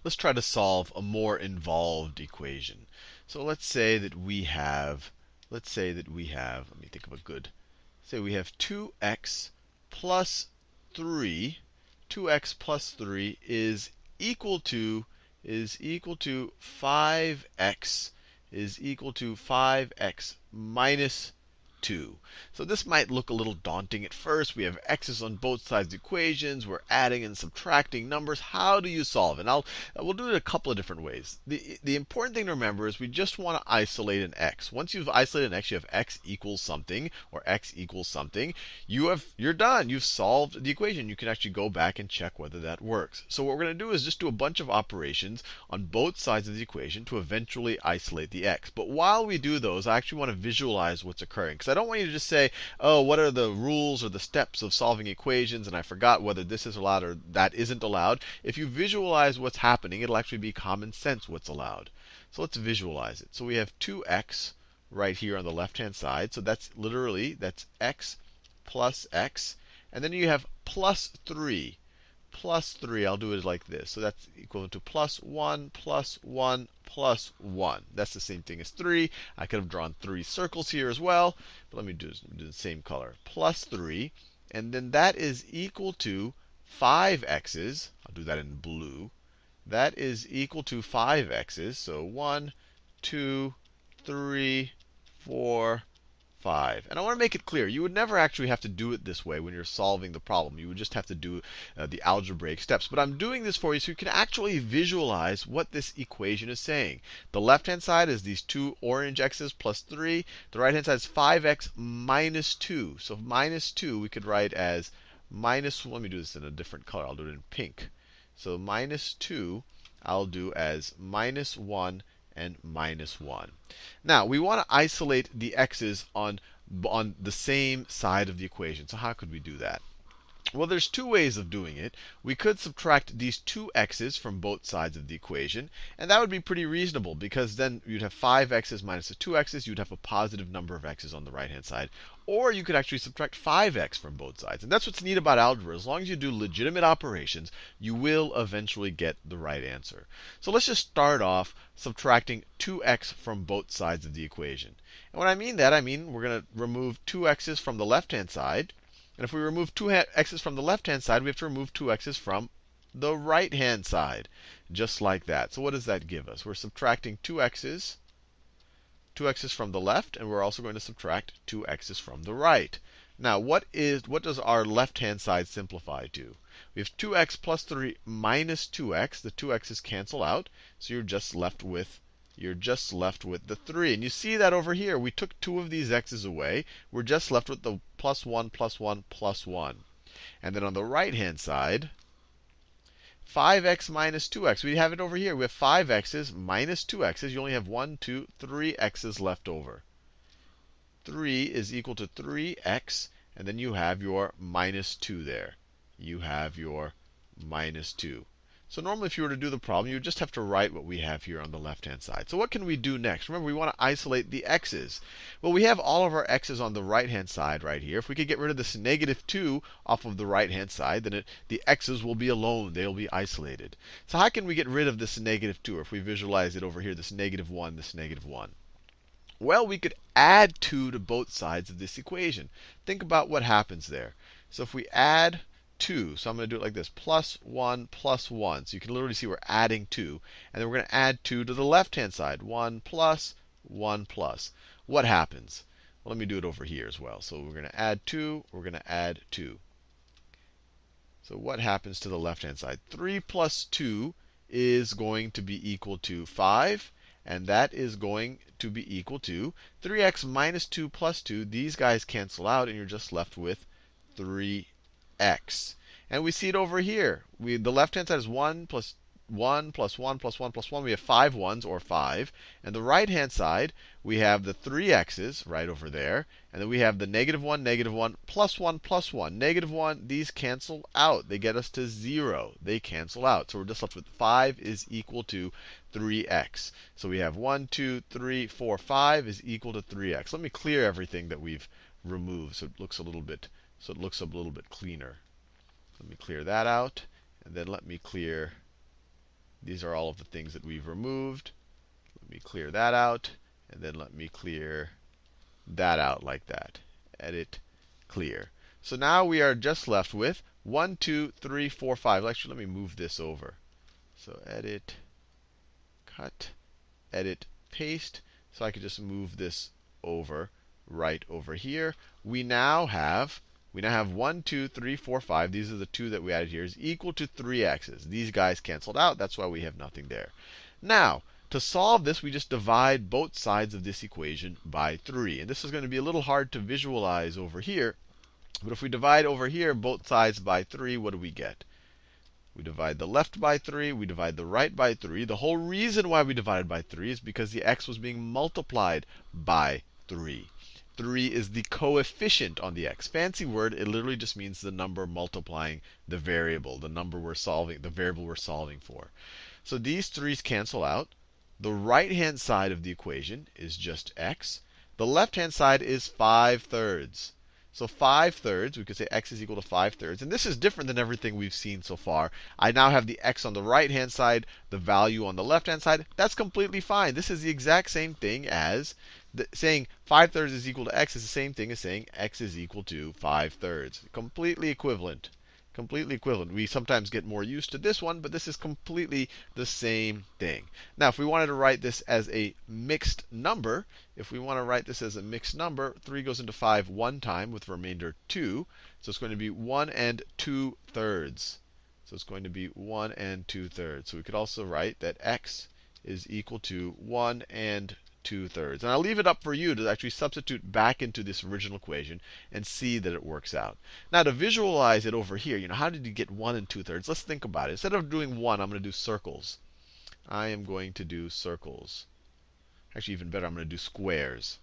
let's try to solve a more involved equation. So let's say that we have, let me think of a good, say we have 2x plus 3. 2x plus 3 is equal to 5x minus 2. So this might look a little daunting at first. We have x's on both sides of the equations. We're adding and subtracting numbers. How do you solve it? We'll do it a couple of different ways. The important thing to remember is we just want to isolate an x. Once you've isolated an x, you have x equals something or x equals something. You're done. You've solved the equation. You can actually go back and check whether that works. So what we're going to do is just do a bunch of operations on both sides of the equation to eventually isolate the x. But while we do those, I actually want to visualize what's occurring. Because I don't want you to just say, oh, what are the rules or the steps of solving equations, and I forgot whether this is allowed or that isn't allowed. If you visualize what's happening, it'll actually be common sense what's allowed. So let's visualize it. So we have 2x right here on the left-hand side. So that's x plus x. And then you have plus 3. Plus 3, I'll do it like this. So that's equivalent to plus 1, plus 1, plus 1. That's the same thing as 3. I could have drawn 3 circles here as well. But let me do the same color. Plus 3. And then that is equal to 5x's. I'll do that in blue. That is equal to 5x's. So 1, 2, 3, 4, 5. And I want to make it clear, you would never actually have to do it this way when you're solving the problem. You would just have to do the algebraic steps. But I'm doing this for you so you can actually visualize what this equation is saying. The left-hand side is these 2 orange x's plus 3. The right-hand side is 5x minus 2. So minus 2 we could write as minus, let me do this in a different color. I'll do it in pink. So minus 2 I'll do as minus 1 and minus 1. Now, we want to isolate the x's on the same side of the equation. So how could we do that? Well, there's two ways of doing it. We could subtract these 2 x's from both sides of the equation. And that would be pretty reasonable, because then you'd have 5x's minus the 2x's. You'd have a positive number of x's on the right-hand side. Or you could actually subtract 5x from both sides. And that's what's neat about algebra. As long as you do legitimate operations, you will eventually get the right answer. So let's just start off subtracting 2x from both sides of the equation. And when I mean that, I mean we're going to remove 2x's from the left-hand side. And if we remove 2x's from the left-hand side, we have to remove 2x's from the right-hand side. Just like that. So what does that give us? We're subtracting 2x's from the left, and we're also going to subtract 2x's from the right. Now, what does our left-hand side simplify to? We have 2x plus 3 minus 2x. The 2x's cancel out, so you're just left with the 3. And you see that over here. We took 2 of these x's away. We're just left with the plus 1, plus 1, plus 1. And then on the right-hand side, 5x minus 2x. We have it over here. We have 5x's minus 2x's. You only have 1, 2, 3 x's left over. 3 is equal to 3x. And then you have your minus 2 there. You have your minus 2. So normally if you were to do the problem, you would just have to write what we have here on the left-hand side. So what can we do next? Remember, we want to isolate the x's. Well, we have all of our x's on the right-hand side right here. If we could get rid of this negative 2 off of the right-hand side, then the x's will be alone. They'll be isolated. So how can we get rid of this negative 2? Or if we visualize it over here, this negative 1, this negative 1. Well, we could add 2 to both sides of this equation. Think about what happens there. So if we add 2. So I'm going to do it like this. Plus 1, plus 1. So you can literally see we're adding 2. And then we're going to add 2 to the left-hand side. 1 plus, 1 plus. What happens? Well, let me do it over here as well. So we're going to add 2. We're going to add 2. So what happens to the left-hand side? 3 plus 2 is going to be equal to 5. And that is going to be equal to 3x minus 2 plus 2. These guys cancel out, and you're just left with 3x. And we see it over here. The left-hand side is 1 plus 1 plus 1 plus 1 plus 1. We have 5 ones, or 5. And the right-hand side, we have the 3x's right over there. And then we have the negative 1, plus 1, plus 1. Negative 1, these cancel out. They get us to 0. They cancel out. So we're just left with 5 is equal to 3x. So we have 1, 2, 3, 4, 5 is equal to 3x. Let me clear everything that we've removed so it looks a little bit cleaner. Let me clear that out. And then let me clear These are all of the things that we've removed. Let me clear that out. And then let me clear that out like that. Edit, clear. So now we are just left with 1, 2, 3, 4, 5. Actually, let me move this over. So edit, cut, edit, paste. So I could just move this over right over here. We now have 1, 2, 3, 4, 5. These are the two that we added here, is equal to 3x's. These guys canceled out. That's why we have nothing there. Now, to solve this, we just divide both sides of this equation by 3. And this is going to be a little hard to visualize over here. But if we divide over here both sides by 3, what do we get? We divide the left by 3, we divide the right by 3. The whole reason why we divided by 3 is because the x was being multiplied by 3. 3 is the coefficient on the x. Fancy word, it literally just means the number multiplying the variable, the number we're solving, the variable we're solving for. So these 3's cancel out. The right-hand side of the equation is just x. The left-hand side is 5/3. So 5/3, we could say x is equal to 5/3. And this is different than everything we've seen so far. I now have the x on the right-hand side, the value on the left-hand side. That's completely fine. This is the exact same thing as saying 5/3 is equal to x is the same thing as saying x is equal to 5/3. Completely equivalent. Completely equivalent. We sometimes get more used to this one, but this is completely the same thing. Now, if we wanted to write this as a mixed number, 3 goes into 5 one time with remainder 2. So it's going to be 1 2/3. So it's going to be 1 2/3. So we could also write that x is equal to 1 2/3. And I'll leave it up for you to actually substitute back into this original equation and see that it works out. Now, to visualize it over here, how did you get 1 2/3? Let's think about it. Instead of doing 1, I'm going to do circles. I am going to do circles. Actually, even better, I'm going to do squares.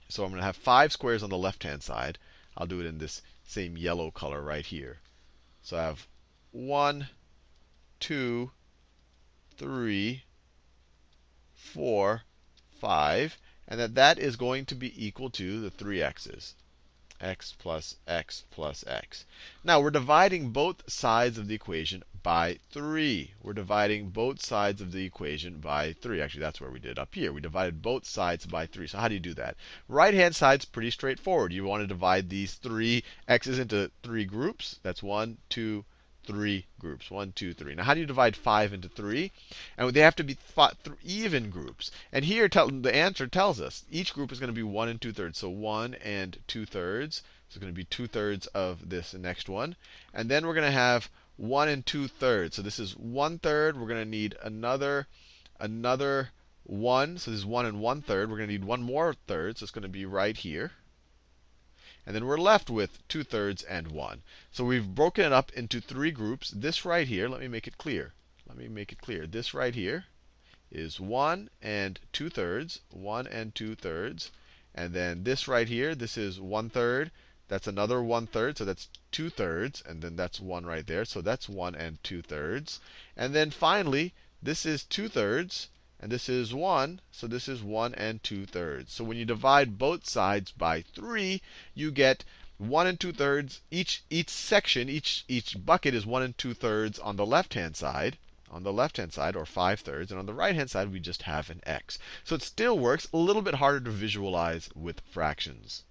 So I'm going to have 5 squares on the left-hand side. I'll do it in this same yellow color right here. So I have 1, 2, 3, 4, 5, and that is going to be equal to the 3x's. X plus x plus x. Now, we're dividing both sides of the equation by 3. We're dividing both sides of the equation by 3. Actually, that's where we did up here. We divided both sides by 3. So how do you do that? Right-hand side's pretty straightforward. You want to divide these 3 x's into 3 groups. That's 1, 2, 3 groups. 1, 2, 3. Now, how do you divide 5 into 3? And they have to be even groups. And here, the answer tells us each group is going to be 1 2/3. So 1 2/3. So it's going to be 2/3 of this next one. And then we're going to have 1 2/3. So this is 1/3. We're going to need another 1. So this is 1 1/3. We're going to need one more third. So it's going to be right here. And then we're left with 2/3 and 1. So we've broken it up into 3 groups. This right here, let me make it clear. This right here is 1 2/3. 1 2/3. And then this right here, this is 1/3. That's another 1/3. So that's 2/3. And then that's 1 right there. So that's 1 2/3. And then finally, this is 2/3. And this is 1, so this is 1 2/3. So when you divide both sides by 3, you get 1 2/3. Each section, each bucket is 1 2/3 on the left-hand side. Or 5/3. And on the right-hand side, we just have an x. So it still works. A little bit harder to visualize with fractions.